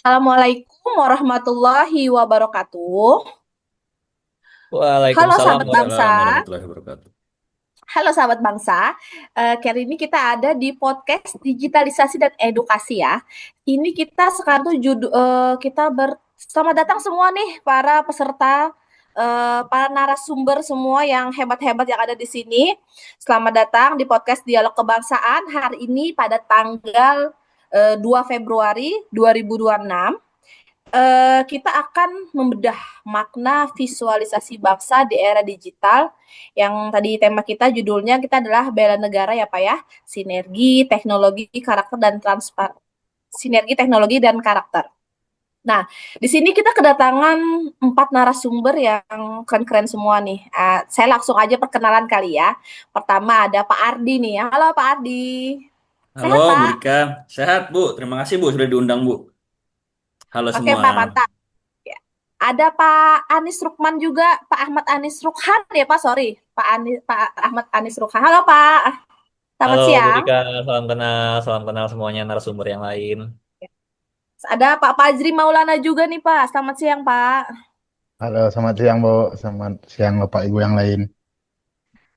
Assalamualaikum warahmatullahi wabarakatuh. Halo Waalaikumsalam sahabat bangsa, warahmatullahi wabarakatuh. halo sahabat bangsa. Kali ini kita ada di podcast digitalisasi dan edukasi ya. Ini kita sekarang tuh selamat datang semua nih para peserta, para narasumber semua yang hebat-hebat yang ada di sini. Selamat datang di podcast Dialog Kebangsaan hari ini pada tanggal 2 Februari 2026. Kita akan membedah makna visualisasi bangsa di era digital. Yang tadi tema kita judulnya kita adalah bela negara ya Pak ya. Sinergi teknologi dan karakter. Nah, di sini kita kedatangan 4 narasumber yang keren-keren semua nih. Saya langsung aja perkenalan kali ya. Pertama ada Pak Ardi nih. Halo Pak Ardi. Halo Sehat Bu Pak? Rika, sehat Bu. Terima kasih Bu sudah diundang Bu. Halo Oke semua. Pak, mantap. Ya. Ada Pak Anies Rukman juga, Pak Ahmad Anies Rukhan ya Pak, sorry. Pak Ahmad Anies Rukhan. Halo Pak, selamat Halo Bu siang. Rika, salam kenal semuanya narasumber yang lain. Ada Pak Fajri Maulana juga nih Pak, selamat siang Pak. Halo, selamat siang, Bu. Selamat siang, Bapak Ibu yang lain.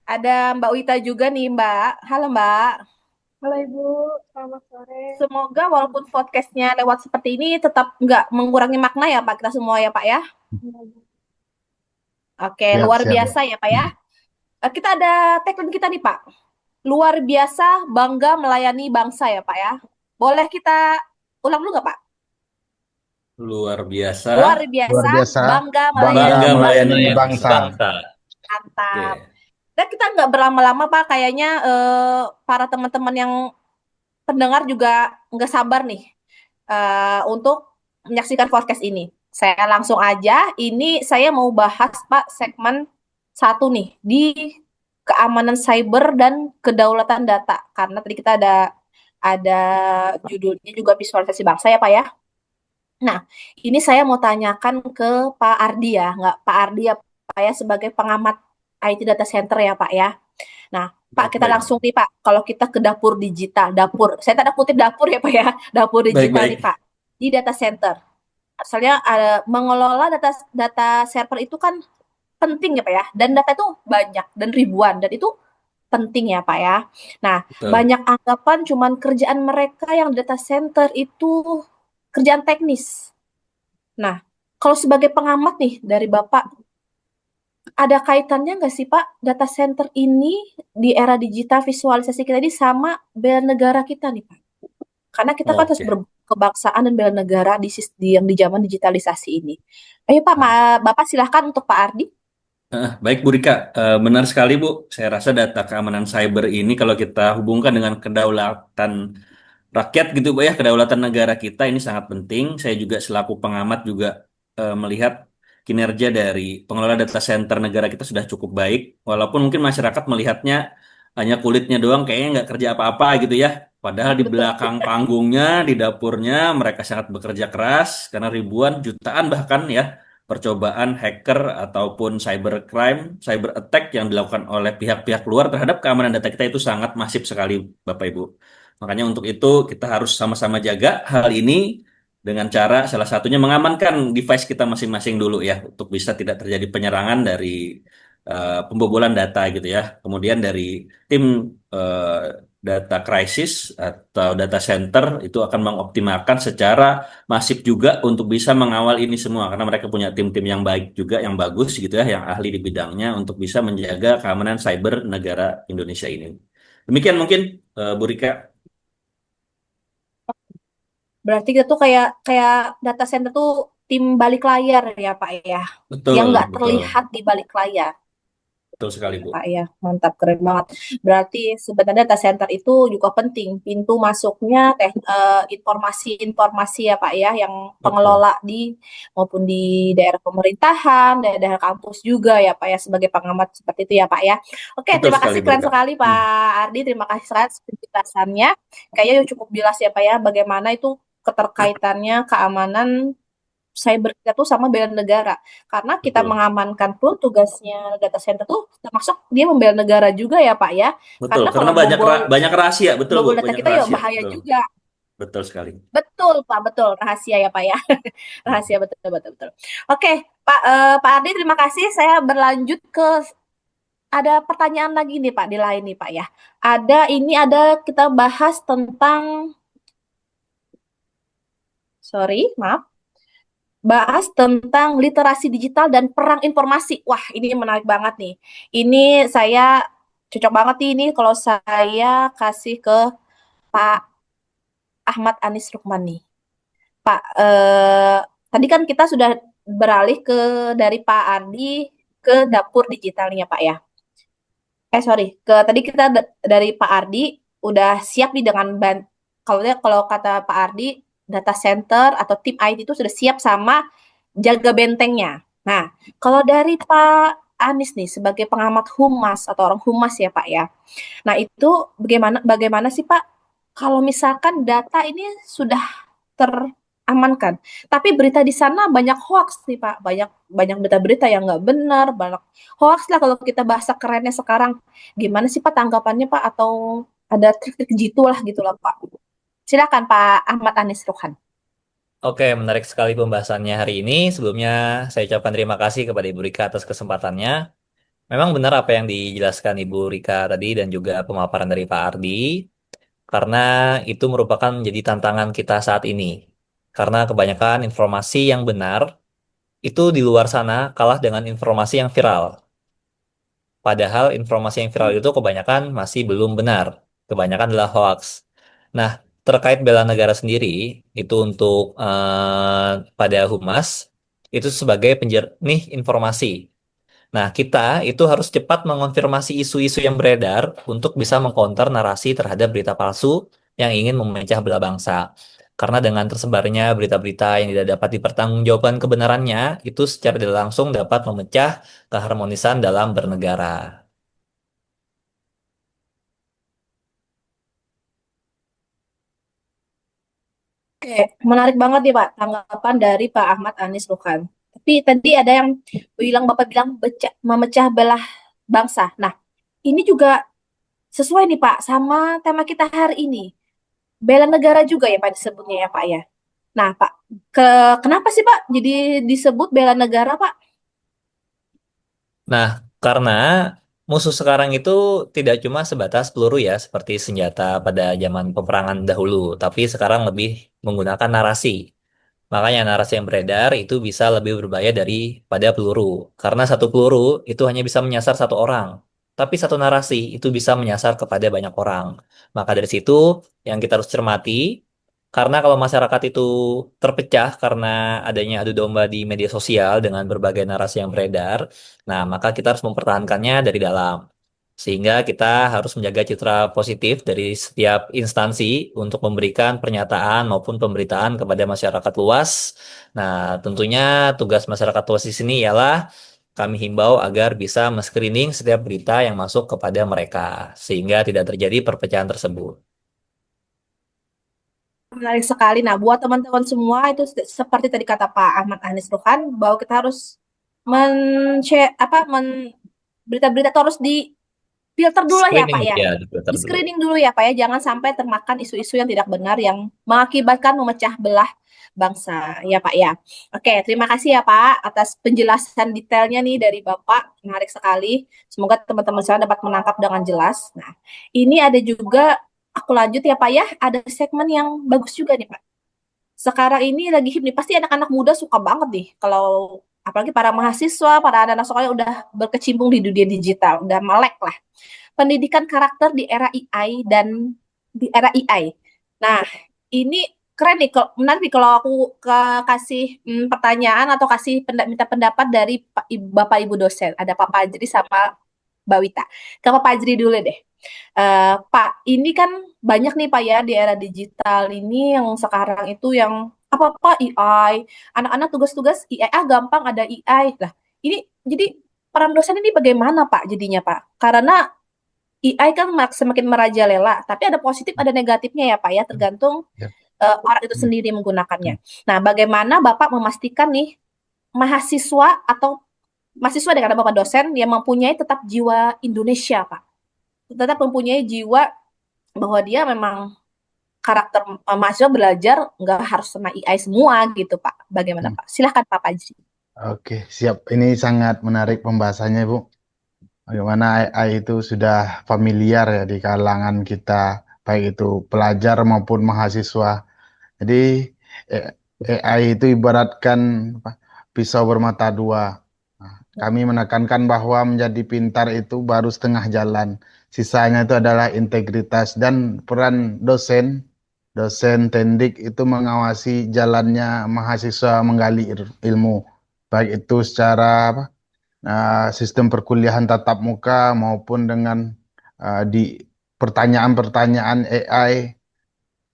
Ada Mbak Wita juga nih Mbak. Halo Mbak. Halo Ibu, selamat sore. Semoga walaupun podcastnya lewat seperti ini tetap nggak mengurangi makna ya Pak kita semua ya Pak ya. Oke, Siap, luar siap, Bu. biasa ya Pak ya. Kita ada tagline kita nih Pak. Luar biasa bangga melayani bangsa ya Pak ya. Boleh kita ulang dulu nggak Pak? Luar biasa, Luar Luar biasa, biasa, bangga bangga melayani bangga melayani bangsa. melayani bangsa. bangsa. Mantap. Oke. Dan kita nggak berlama-lama Pak, kayaknya para teman-teman yang pendengar juga nggak sabar nih untuk menyaksikan podcast ini. Saya langsung aja, ini saya mau bahas Pak segmen satu nih di keamanan cyber dan kedaulatan data. Karena tadi kita ada judulnya juga visualisasi bangsa ya Pak ya. Nah, ini saya mau tanyakan ke Pak Ardi ya, nggak Pak Ardi ya Pak ya sebagai pengamat IT data center ya Pak ya. Nah, Pak kita Baik-baik. langsung nih Pak, kalau kita ke dapur digital, saya tanda kutip dapur ya Pak ya, dapur digital nih Baik-baik. Pak, di data center. Asalnya mengelola data data server itu kan penting ya Pak ya, dan data itu banyak dan ribuan dan itu penting ya Pak ya. Nah, Betul. banyak anggapan cuman kerjaan mereka yang data center itu kerjaan teknis. Nah, kalau sebagai pengamat nih dari Bapak, ada kaitannya nggak sih Pak data center ini di era digital visualisasi kita ini sama bela negara kita nih Pak? Karena kita kan harus Oke. berkebangsaan dan bela negara yang di zaman digitalisasi ini. Ayo Pak, Nah, Bapak silahkan untuk Pak Ardi. baik Bu Rika, benar sekali Bu. Saya rasa data keamanan cyber ini kalau kita hubungkan dengan kedaulatan rakyat gitu Bu ya, kedaulatan negara kita ini sangat penting. Saya juga selaku pengamat juga melihat kinerja dari pengelola data center negara kita sudah cukup baik. Walaupun mungkin masyarakat melihatnya hanya kulitnya doang, kayaknya nggak kerja apa-apa gitu ya. Padahal di Betul. belakang panggungnya, di dapurnya mereka sangat bekerja keras karena ribuan, jutaan bahkan ya percobaan hacker ataupun cybercrime, cyber attack yang dilakukan oleh pihak-pihak luar terhadap keamanan data kita itu sangat masif sekali Bapak Ibu. Makanya untuk itu kita harus sama-sama jaga hal ini dengan cara salah satunya mengamankan device kita masing-masing dulu ya untuk bisa tidak terjadi penyerangan dari pembobolan data gitu ya. Kemudian dari tim data crisis atau data center itu akan mengoptimalkan secara masif juga untuk bisa mengawal ini semua karena mereka punya tim-tim yang baik juga yang bagus gitu ya yang ahli di bidangnya untuk bisa menjaga keamanan cyber negara Indonesia ini. Demikian mungkin Bu Rika. Berarti kita tuh kayak kayak data center tuh tim balik layar ya Pak ya, yang Betul, nggak betul. terlihat di balik layar. Betul sekali, Ya, Bu. Pak ya, mantap keren banget. Berarti sebenarnya data center itu juga penting pintu masuknya informasi-informasi ya Pak ya yang Betul. pengelola di maupun di daerah pemerintahan, daerah kampus juga ya Pak ya sebagai pengamat seperti itu ya Pak ya. Oke, Betul terima sekali, kasih Bu keren Rika. sekali Pak Hmm. Ardi, terima kasih sekali atas penjelasannya. Kayaknya cukup jelas ya Pak ya bagaimana itu keterkaitannya keamanan cyber kita tuh sama bela negara. Karena kita Betul. mengamankan pun tugasnya data center tuh termasuk dia membela negara juga ya Pak ya. Betul. Karena Karena kalau banyak bobol banyak rahasia, betul, Bu. bobol data Banyak kita ya rahasia, bahaya betul. juga. Betul sekali. Betul, Pak, betul. Rahasia ya, Pak ya. Rahasia betul, betul, betul. Oke, Pak, Pak Ardi, terima kasih. Saya berlanjut ke ada pertanyaan lagi nih, Pak, di lain nih, Pak ya. Ada kita bahas tentang, sorry, maaf, bahas tentang literasi digital dan perang informasi. Wah, ini menarik banget nih. Ini saya cocok banget nih ini kalau saya kasih ke Pak Ahmad Anis Rukman nih. Pak, tadi kan kita sudah beralih ke dari Pak Ardi ke dapur digitalnya, Pak ya. Sorry, tadi kita dari Pak Ardi udah siap nih dengan kalau kata Pak Ardi data center atau tim IT itu sudah siap sama jaga bentengnya. Nah, kalau dari Pak Anies nih sebagai pengamat humas atau orang humas ya Pak ya. Nah, itu bagaimana bagaimana sih Pak kalau misalkan data ini sudah teramankan, tapi berita di sana banyak hoax nih Pak, banyak banyak berita-berita yang nggak benar, banyak hoax lah kalau kita bahasa kerennya sekarang. Gimana sih Pak tanggapannya Pak atau ada trik-trik jitu lah gitu lah Pak. Silakan Pak Ahmad Anis Rukhan. Oke, menarik sekali pembahasannya hari ini. Sebelumnya saya ucapkan terima kasih kepada Ibu Rika atas kesempatannya. Memang benar apa yang dijelaskan Ibu Rika tadi dan juga pemaparan dari Pak Ardi, karena itu merupakan menjadi tantangan kita saat ini. Karena kebanyakan informasi yang benar itu di luar sana kalah dengan informasi yang viral. Padahal informasi yang viral itu kebanyakan masih belum benar. Kebanyakan adalah hoax. Nah, terkait bela negara sendiri, itu untuk pada humas, itu sebagai penjernih informasi. Nah, kita itu harus cepat mengonfirmasi isu-isu yang beredar untuk bisa mengcounter narasi terhadap berita palsu yang ingin memecah belah bangsa. Karena dengan tersebarnya berita-berita yang tidak dapat dipertanggungjawabkan kebenarannya, itu secara tidak langsung dapat memecah keharmonisan dalam bernegara. Oke, menarik banget nih Pak tanggapan dari Pak Ahmad Anis Rukhan. Tapi tadi ada yang Bapak bilang memecah belah bangsa. Nah, ini juga sesuai nih Pak sama tema kita hari ini. Bela negara juga ya Pak disebutnya ya Pak ya. Nah Pak, kenapa sih Pak jadi disebut bela negara Pak? Nah, karena musuh sekarang itu tidak cuma sebatas peluru ya, seperti senjata pada zaman peperangan dahulu, tapi sekarang lebih menggunakan narasi. Makanya narasi yang beredar itu bisa lebih berbahaya daripada peluru. Karena satu peluru itu hanya bisa menyasar satu orang. Tapi satu narasi itu bisa menyasar kepada banyak orang. Maka dari situ yang kita harus cermati, karena kalau masyarakat itu terpecah karena adanya adu domba di media sosial dengan berbagai narasi yang beredar, nah maka kita harus mempertahankannya dari dalam. Sehingga kita harus menjaga citra positif dari setiap instansi untuk memberikan pernyataan maupun pemberitaan kepada masyarakat luas. Nah, tentunya tugas masyarakat luas di sini ialah kami himbau agar bisa men-screening setiap berita yang masuk kepada mereka, sehingga tidak terjadi perpecahan tersebut. Menarik sekali. Nah, buat teman-teman semua itu seperti tadi kata Pak Ahmad Anies Rukhan bahwa kita harus men-share apa berita-berita itu harus di filter dulu lah ya Screening Pak ya. ya, difilter Di dulu. screening dulu ya Pak ya, jangan sampai termakan isu-isu yang tidak benar yang mengakibatkan memecah belah bangsa ya Pak ya. Oke, terima kasih ya Pak atas penjelasan detailnya nih dari Bapak, menarik sekali. Semoga teman-teman saya dapat menangkap dengan jelas. Nah, ini ada juga aku lanjut ya Pak ya, ada segmen yang bagus juga nih Pak. Sekarang ini lagi hip nih, pasti anak-anak muda suka banget nih kalau apalagi para mahasiswa, para anak-anak sekolah yang udah berkecimpung di dunia digital, udah melek lah pendidikan karakter di era AI dan di era AI. Nah, ini keren nih, kalau menarik nih kalau aku kasih pertanyaan atau kasih minta pendapat dari Bapak Ibu dosen. Ada Pak Fajri sama Mbak Wita. Ke Pak Fajri dulu deh. Pak, ini kan banyak nih Pak ya di era digital ini yang sekarang itu yang apa-apa AI, anak-anak tugas-tugas AI, gampang ada AI. Lah, ini jadi peran dosen ini bagaimana Pak jadinya Pak? Karena AI kan semakin merajalela, tapi ada positif ada negatifnya ya Pak ya, tergantung Ya. orang itu sendiri menggunakannya. Nah, bagaimana Bapak memastikan nih mahasiswa atau mahasiswa dengan Bapak dosen yang mempunyai tetap jiwa Indonesia Pak, tetap mempunyai jiwa bahwa dia memang karakter mahasiswa belajar nggak harus sama AI semua gitu Pak. Bagaimana Hmm. Pak? Silahkan Pak Fajri. Oke, siap. Ini sangat menarik pembahasannya, Bu. Bagaimana AI itu sudah familiar ya di kalangan kita, baik itu pelajar maupun mahasiswa. Jadi eh, AI itu ibaratkan apa, pisau bermata dua. Nah, kami menekankan bahwa menjadi pintar itu baru setengah jalan. Sisanya itu adalah integritas dan peran dosen. Dosen tendik itu mengawasi jalannya mahasiswa menggali ilmu, baik itu secara apa, sistem perkuliahan tatap muka maupun dengan di pertanyaan-pertanyaan AI,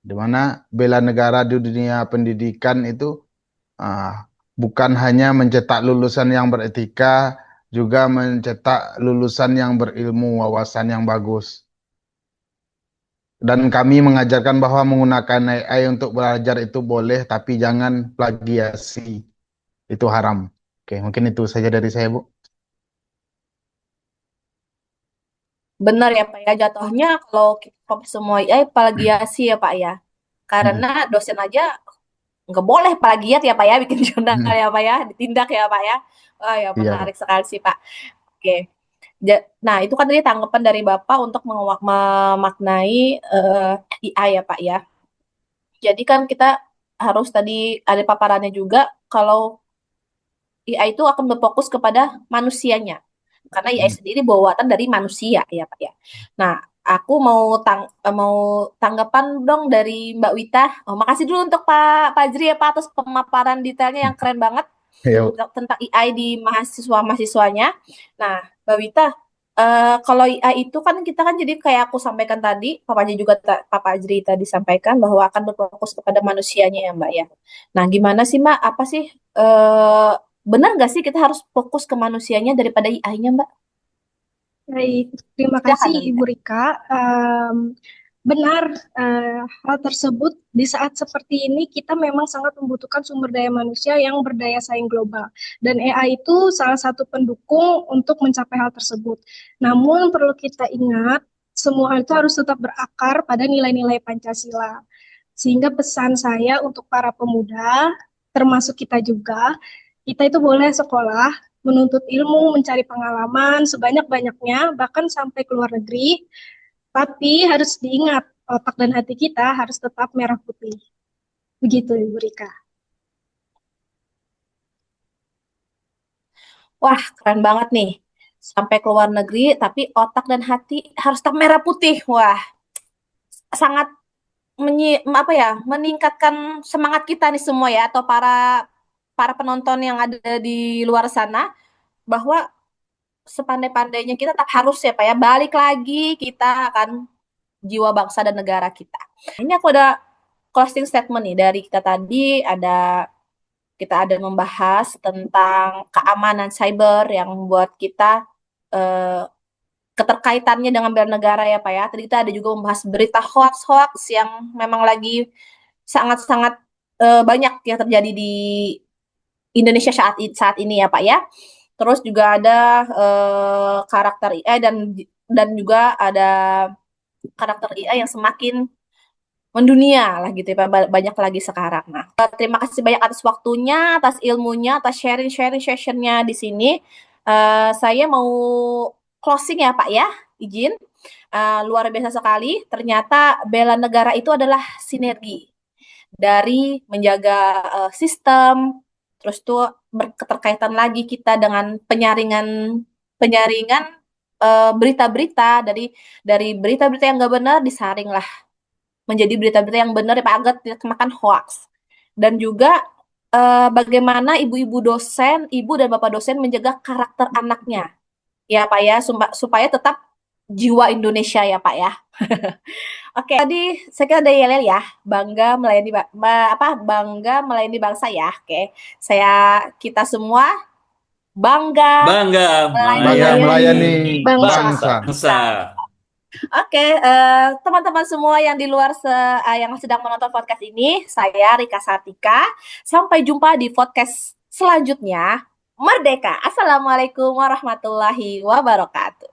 di mana bela negara di dunia pendidikan itu ah, bukan hanya mencetak lulusan yang beretika, juga mencetak lulusan yang berilmu, wawasan yang bagus. Dan kami mengajarkan bahwa menggunakan AI untuk belajar itu boleh, tapi jangan plagiasi. Itu haram. Oke, mungkin itu saja dari saya, Bu. Benar ya Pak ya, jatuhnya kalau kita semua AI plagiasi ya Pak ya. Hmm, Karena dosen aja nggak boleh plagiat ya Pak ya, bikin jurnal hmm, ya Pak ya, ditindak ya Pak ya. Oh ya, iya, Bu. menarik sekali sih Pak. Oke. Nah, itu kan tadi tanggapan dari Bapak untuk memaknai AI ya Pak ya. Jadi kan kita harus tadi ada paparannya juga kalau AI itu akan berfokus kepada manusianya. Karena AI Hmm, sendiri buatan dari manusia ya Pak ya. Nah, aku mau tanggapan dong dari Mbak Wita. Oh, makasih dulu untuk Pak Fajri ya Pak atas pemaparan detailnya yang keren banget iya, Bu. tentang AI di mahasiswa-mahasiswanya. Nah, Mbak Wita, kalau AI itu kan kita kan jadi kayak aku sampaikan tadi, Pak Fajri tadi sampaikan bahwa akan berfokus kepada manusianya ya Mbak ya. Nah, gimana sih Mbak? Apa sih benar nggak sih kita harus fokus ke manusianya daripada AI-nya Mbak? Baik, terima Silakan kasih Mbak Wita. Ibu Rika. Em, Benar, hal tersebut di saat seperti ini kita memang sangat membutuhkan sumber daya manusia yang berdaya saing global. Dan AI itu salah satu pendukung untuk mencapai hal tersebut. Namun perlu kita ingat, semua hal itu harus tetap berakar pada nilai-nilai Pancasila. Sehingga pesan saya untuk para pemuda, termasuk kita juga, kita itu boleh sekolah, menuntut ilmu, mencari pengalaman sebanyak-banyaknya, bahkan sampai ke luar negeri. Tapi harus diingat, otak dan hati kita harus tetap merah putih. Begitu, Ibu Rika. Wah, keren banget nih. Sampai ke luar negeri, tapi otak dan hati harus tetap merah putih. Wah, sangat apa ya, meningkatkan semangat kita nih semua ya, atau para para penonton yang ada di luar sana, bahwa sepandai-pandainya kita tetap harus ya Pak ya, balik lagi kita akan jiwa bangsa dan negara kita. Ini aku ada closing statement nih dari kita tadi, kita ada membahas tentang keamanan cyber yang membuat kita eh, keterkaitannya dengan bela negara ya Pak ya. Tadi kita ada juga membahas berita hoax-hoax yang memang lagi sangat-sangat banyak yang terjadi di Indonesia saat ini ya Pak ya. Terus juga ada karakter AI dan juga ada karakter AI yang semakin mendunia lah gitu ya Pak, banyak lagi sekarang. Nah, terima kasih banyak atas waktunya, atas ilmunya, atas sharing-sharing sessionnya di sini. Saya mau closing ya Pak ya, izin. Luar biasa sekali. Ternyata bela negara itu adalah sinergi dari menjaga sistem, terus tuh berketerkaitan lagi kita dengan penyaringan penyaringan berita-berita dari berita-berita yang nggak benar disaring lah menjadi berita-berita yang benar ya Pak agar tidak kemakan hoax. Dan juga bagaimana ibu-ibu dosen, ibu dan bapak dosen menjaga karakter anaknya ya Pak ya supaya tetap jiwa Indonesia ya Pak ya. Oke, tadi saya kira ada yel ya, bangga melayani bangsa ya. Oke, kita semua bangga Bangga Bangga melayani melayani melayani Bangsa. bangsa. bangsa. Oke, teman-teman semua yang di luar yang sedang menonton podcast ini, saya Rika Sartika. Sampai jumpa di podcast selanjutnya. Merdeka. Assalamualaikum warahmatullahi wabarakatuh.